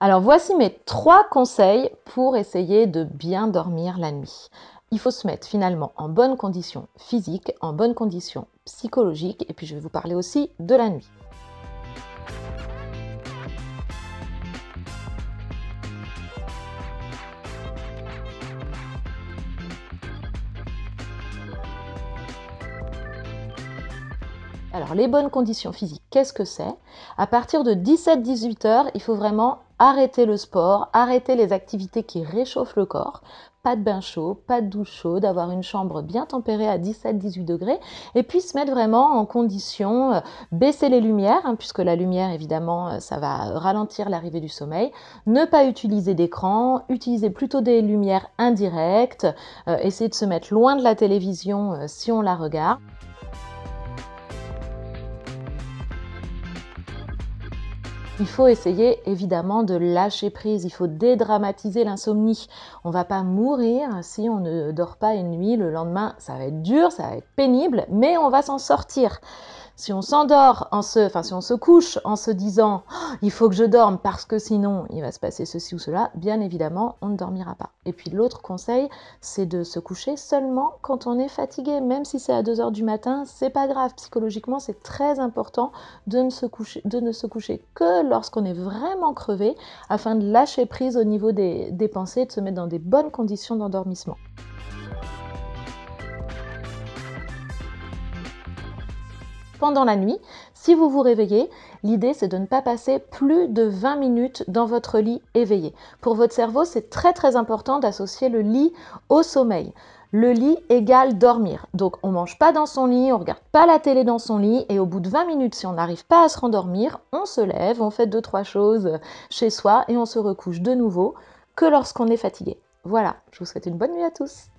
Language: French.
Alors voici mes 3 conseils pour essayer de bien dormir la nuit. Il faut se mettre finalement en bonne condition physique, en bonne condition psychologique, et puis je vais vous parler aussi de la nuit. Alors les bonnes conditions physiques, qu'est-ce que c'est? À partir de 17-18 heures, il faut vraiment arrêter le sport, arrêter les activités qui réchauffent le corps. Pas de bain chaud, pas de douche chaude, avoir une chambre bien tempérée à 17-18 degrés et puis se mettre vraiment en condition, baisser les lumières, hein, puisque la lumière évidemment ça va ralentir l'arrivée du sommeil, ne pas utiliser d'écran, utiliser plutôt des lumières indirectes, essayer de se mettre loin de la télévision si on la regarde. Il faut essayer évidemment de lâcher prise, il faut dédramatiser l'insomnie. On ne va pas mourir si on ne dort pas une nuit, le lendemain ça va être dur, ça va être pénible, mais on va s'en sortir. Si on s'endort si on se couche en se disant oh, il faut que je dorme parce que sinon il va se passer ceci ou cela, bien évidemment on ne dormira pas. Et puis l'autre conseil, c'est de se coucher seulement quand on est fatigué, même si c'est à 2 heures du matin, c'est pas grave. Psychologiquement, c'est très important de ne se coucher que lorsqu'on est vraiment crevé, afin de lâcher prise au niveau des pensées et de se mettre dans des bonnes conditions d'endormissement. Pendant la nuit, si vous vous réveillez, l'idée c'est de ne pas passer plus de 20 minutes dans votre lit éveillé. Pour votre cerveau, c'est très important d'associer le lit au sommeil. Le lit égale dormir. Donc on ne mange pas dans son lit, on ne regarde pas la télé dans son lit et au bout de 20 minutes, si on n'arrive pas à se rendormir, on se lève, on fait 2-3 choses chez soi et on se recouche de nouveau que lorsqu'on est fatigué. Voilà, je vous souhaite une bonne nuit à tous.